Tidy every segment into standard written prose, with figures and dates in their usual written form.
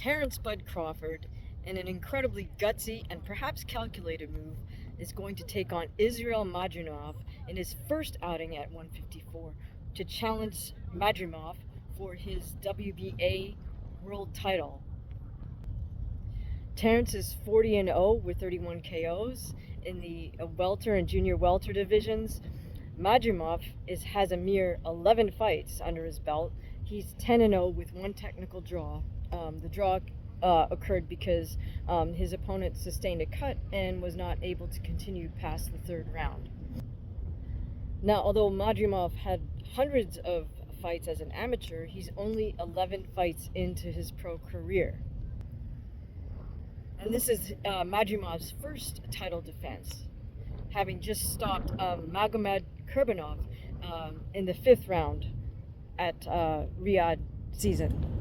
Terence "Bud" Crawford, in an incredibly gutsy and perhaps calculated move, is going to take on Israil MADRIMOV in his first outing at 154 to challenge MADRIMOV for his WBA world title. Terence is 40-0 with 31 KOs in the welter and junior welter divisions. MADRIMOV has a mere 11 fights under his belt. He's 10-0 with one technical draw. The draw occurred because his opponent sustained a cut and was not able to continue past the third round. Now, although MADRIMOV had hundreds of fights as an amateur, he's only 11 fights into his pro career. And this is MADRIMOV's first title defense, having just stopped Magomed Kurbanov in the 5th round at Riyadh season.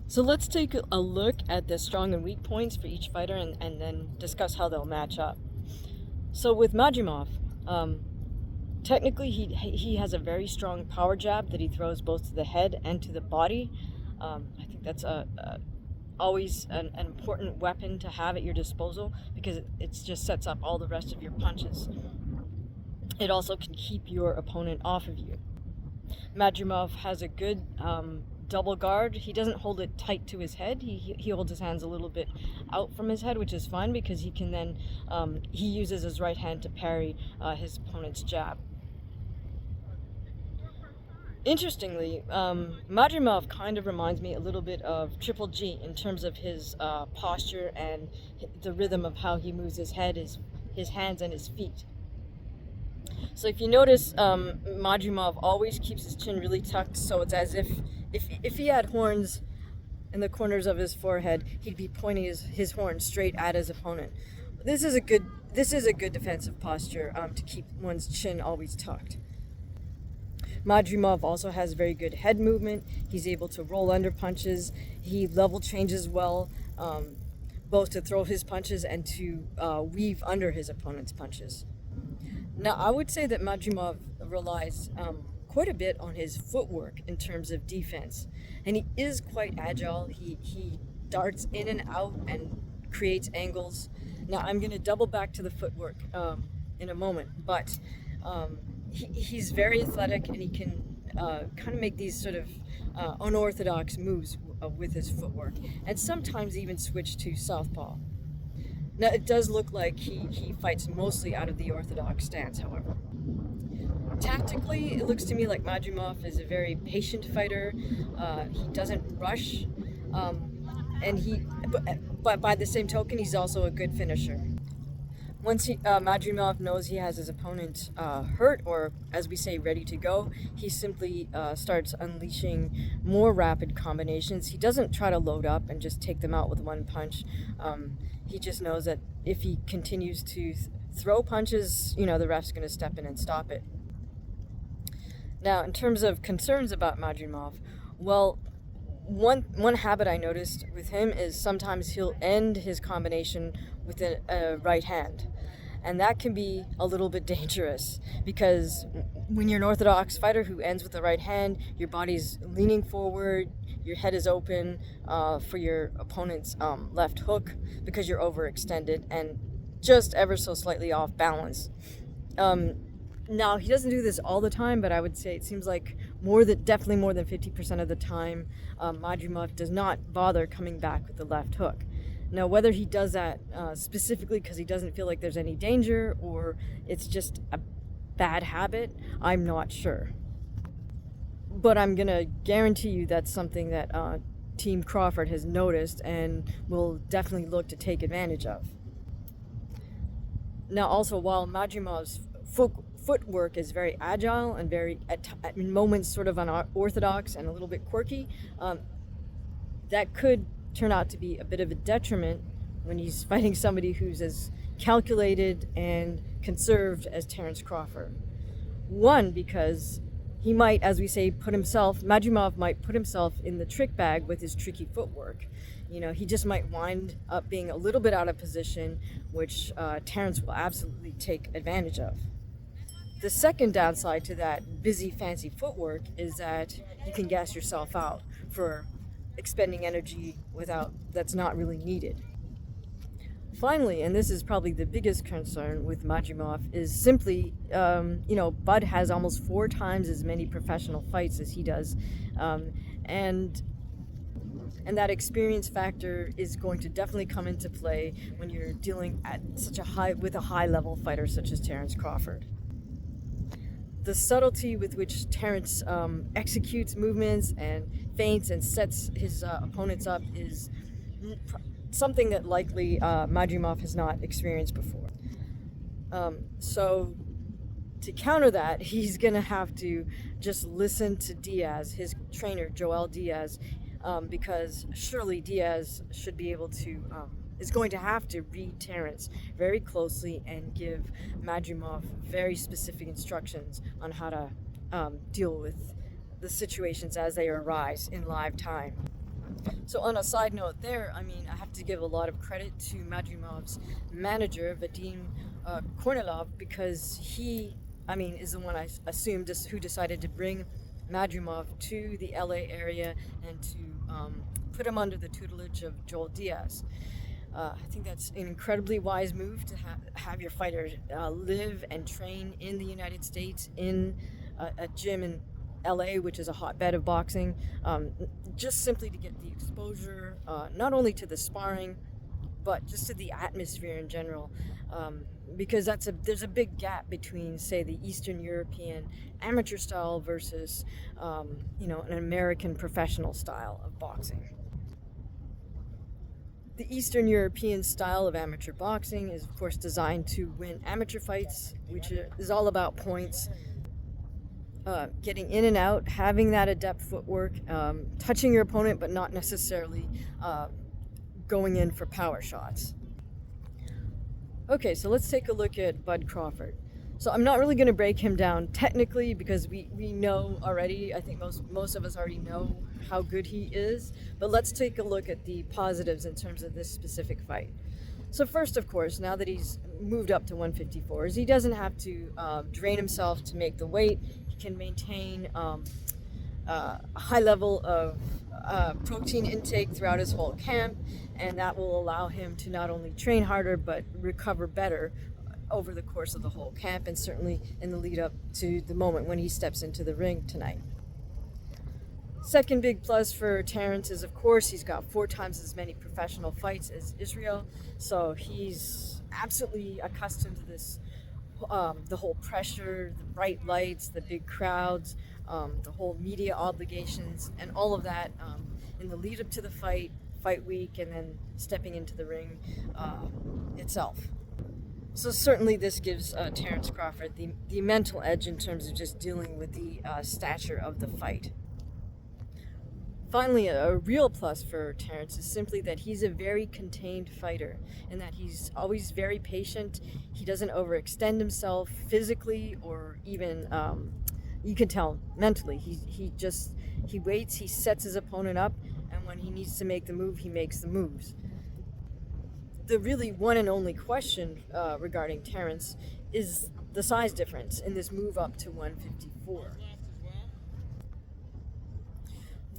So let's take a look at the strong and weak points for each fighter and then discuss how they'll match up. So with MADRIMOV, technically he has a very strong power jab that he throws both to the head and to the body. I think that's always an important weapon to have at your disposal because it just sets up all the rest of your punches. It also can keep your opponent off of you. MADRIMOV has a good double guard. He doesn't hold it tight to his head. He holds his hands a little bit out from his head, which is fine because he can then he uses his right hand to parry his opponent's jab. Interestingly, MADRIMOV kind of reminds me a little bit of Triple G in terms of his posture and the rhythm of how he moves his head, his hands, and his feet. So if you notice, MADRIMOV always keeps his chin really tucked, so it's as if he had horns in the corners of his forehead, he'd be pointing his horn straight at his opponent. This is a good defensive posture to keep one's chin always tucked. MADRIMOV also has very good head movement. He's able to roll under punches. He level changes well, both to throw his punches and to weave under his opponent's punches. Now, I would say that MADRIMOV relies quite a bit on his footwork in terms of defense, and he is quite agile. He darts in and out and creates angles. Now, I'm going to double back to the footwork in a moment, but he's very athletic and he can kind of make these sort of unorthodox moves with his footwork, and sometimes even switch to southpaw. Now, it does look like he fights mostly out of the orthodox stance, however. Tactically, it looks to me like MADRIMOV is a very patient fighter. He doesn't rush, but by the same token, he's also a good finisher. Once MADRIMOV knows he has his opponent hurt, or as we say, ready to go, he simply starts unleashing more rapid combinations. He doesn't try to load up and just take them out with one punch. He just knows that if he continues to throw punches, the ref's going to step in and stop it. Now, in terms of concerns about MADRIMOV, well, one habit I noticed with him is sometimes he'll end his combination with a right hand. And that can be a little bit dangerous because when you're an orthodox fighter who ends with the right hand, your body's leaning forward, your head is open for your opponent's left hook because you're overextended and just ever so slightly off balance. Now, he doesn't do this all the time, but I would say it seems like definitely more than 50% of the time, MADRIMOV does not bother coming back with the left hook. Now, whether he does that specifically because he doesn't feel like there's any danger or it's just a bad habit, I'm not sure. But I'm going to guarantee you that's something that Team Crawford has noticed and will definitely look to take advantage of. Now, also, while MADRIMOV's footwork is very agile and very, at moments, sort of unorthodox and a little bit quirky, that could turn out to be a bit of a detriment when he's fighting somebody who's as calculated and conserved as Terence Crawford. One, because he might, as we say, MADRIMOV might put himself in the trick bag with his tricky footwork. He just might wind up being a little bit out of position, which Terence will absolutely take advantage of. The second downside to that busy, fancy footwork is that you can gas yourself out for expending energy that's not really needed. Finally, and this is probably the biggest concern with Madrimov, is simply, Bud has almost 4 times as many professional fights as he does, and that experience factor is going to definitely come into play when you're dealing with a high level fighter such as Terence Crawford. The subtlety with which Terence executes movements and feints and sets his opponents up is something that likely Madrimov has not experienced before. So to counter that, he's going to have to just listen to Diaz, his trainer, Joel Diaz, because surely Diaz should be able to, is going to have to read Terence very closely and give Madrimov very specific instructions on how to deal with the situations as they arise in live time. So on a side note there, I have to give a lot of credit to Madrimov's manager, Vadim Kornilov, because he, is the one I assume who decided to bring Madrimov to the LA area and to put him under the tutelage of Joel Diaz. I think that's an incredibly wise move to have your fighter live and train in the United States in a gym in LA, which is a hotbed of boxing, just simply to get the exposure, not only to the sparring, but just to the atmosphere in general, because there's a big gap between, say, the Eastern European amateur style versus, an American professional style of boxing. The Eastern European style of amateur boxing is, of course, designed to win amateur fights, which is all about points, getting in and out, having that adept footwork, touching your opponent, but not necessarily going in for power shots. Okay, so let's take a look at Bud Crawford. So I'm not really going to break him down technically because we know already, I think most of us already know how good he is, but let's take a look at the positives in terms of this specific fight. So first, of course, now that he's moved up to 154s, he doesn't have to drain himself to make the weight. He can maintain a high level of protein intake throughout his whole camp, and that will allow him to not only train harder but recover better over the course of the whole camp, and certainly in the lead up to the moment when he steps into the ring tonight. Second big plus for Terence is, of course, he's got 4 times as many professional fights as Israil, so he's absolutely accustomed to this, the whole pressure, the bright lights, the big crowds, the whole media obligations, and all of that in the lead up to the fight week, and then stepping into the ring itself. So certainly this gives Terence Crawford the mental edge in terms of just dealing with the stature of the fight. Finally, a real plus for Terence is simply that he's a very contained fighter, and that he's always very patient. He doesn't overextend himself physically or even, you can tell, mentally. He waits, he sets his opponent up, and when he needs to make the move, he makes the moves. The really one and only question regarding Terence is the size difference in this move up to 154.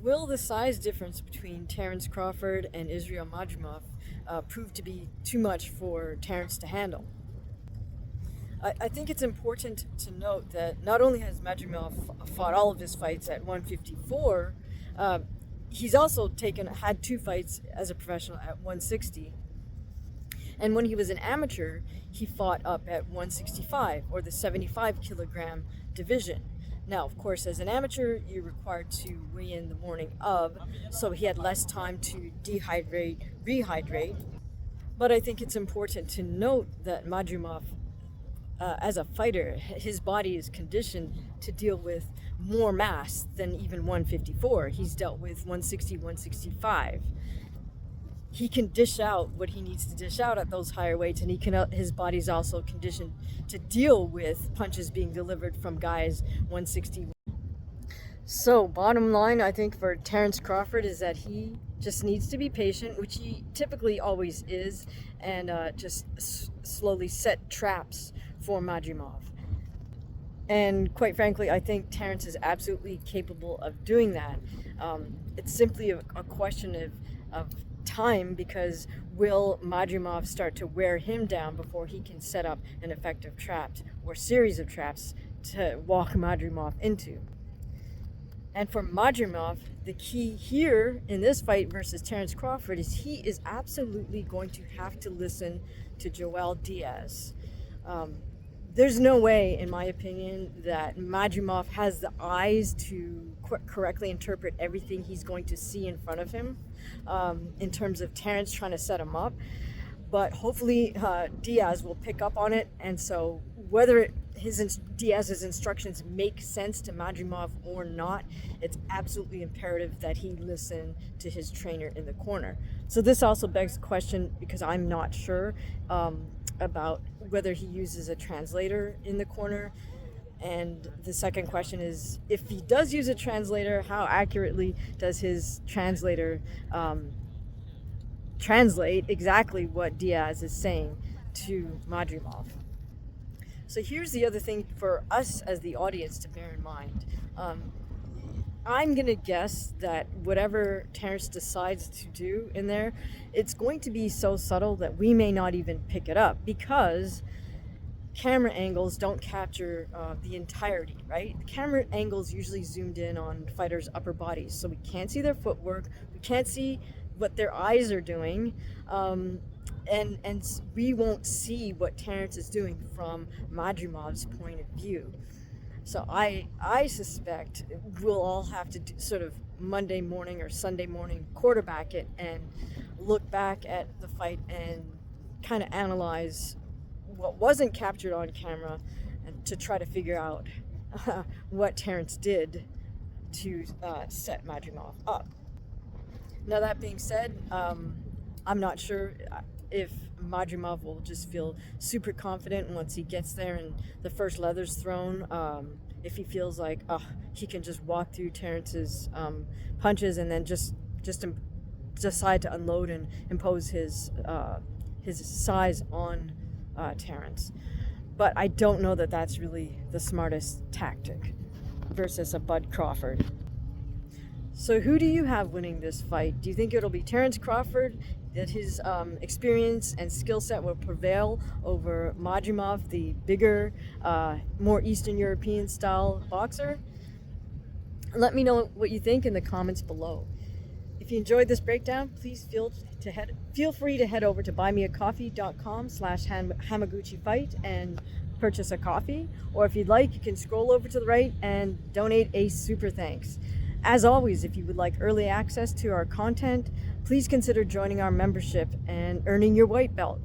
Will the size difference between Terence Crawford and Israil Madrimov prove to be too much for Terence to handle? I think it's important to note that not only has Madrimov fought all of his fights at 154, he's also had 2 fights as a professional at 160. And when he was an amateur, he fought up at 165, or the 75 kilogram division. Now, of course, as an amateur, you're required to weigh in the morning of, so he had less time to rehydrate. But I think it's important to note that Madrimov, as a fighter, his body is conditioned to deal with more mass than even 154. He's dealt with 160, 165. He can dish out what he needs to dish out at those higher weights, and his body's also conditioned to deal with punches being delivered from guys 160. So bottom line, I think, for Terence Crawford is that he just needs to be patient, which he typically always is, and just slowly set traps for Madrimov. And quite frankly, I think Terence is absolutely capable of doing that. It's simply a question of time, because will Madrimov start to wear him down before he can set up an effective trap or series of traps to walk Madrimov into? And for Madrimov, the key here in this fight versus Terence Crawford is he is absolutely going to have to listen to Joel Diaz. There's no way, in my opinion, that Madrimov has the eyes to correctly interpret everything he's going to see in front of him in terms of Terence trying to set him up. But hopefully Diaz will pick up on it, and so whether Diaz's instructions make sense to Madrimov or not, it's absolutely imperative that he listen to his trainer in the corner. So this also begs the question, because I'm not sure about whether he uses a translator in the corner. And the second question is, if he does use a translator, how accurately does his translator translate exactly what Diaz is saying to Madrimov? So here's the other thing for us as the audience to bear in mind. I'm going to guess that whatever Terence decides to do in there, it's going to be so subtle that we may not even pick it up, because camera angles don't capture the entirety, right? The camera angles usually zoomed in on fighters' upper bodies, so we can't see their footwork, we can't see what their eyes are doing, and we won't see what Terence is doing from Madrimov's point of view. So I suspect we'll all have to sort of Monday morning or Sunday morning quarterback it and look back at the fight and kind of analyze what wasn't captured on camera, and to try to figure out what Terence did to set Madrimov up. Now, that being said, I'm not sure if Madrimov will just feel super confident once he gets there and the first leather's thrown, if he feels like he can just walk through Terence's punches and then just decide to unload and impose his size on Terence. But I don't know that that's really the smartest tactic versus a Bud Crawford. So who do you have winning this fight? Do you think it'll be Terence Crawford, that his experience and skill set will prevail over Madrimov, the bigger, more Eastern European style boxer? Let me know what you think in the comments below. If you enjoyed this breakdown, please feel free to head over to buymeacoffee.com/Hamaguchi-fight and purchase a coffee. Or if you'd like, you can scroll over to the right and donate a super thanks. As always, if you would like early access to our content, please consider joining our membership and earning your white belt.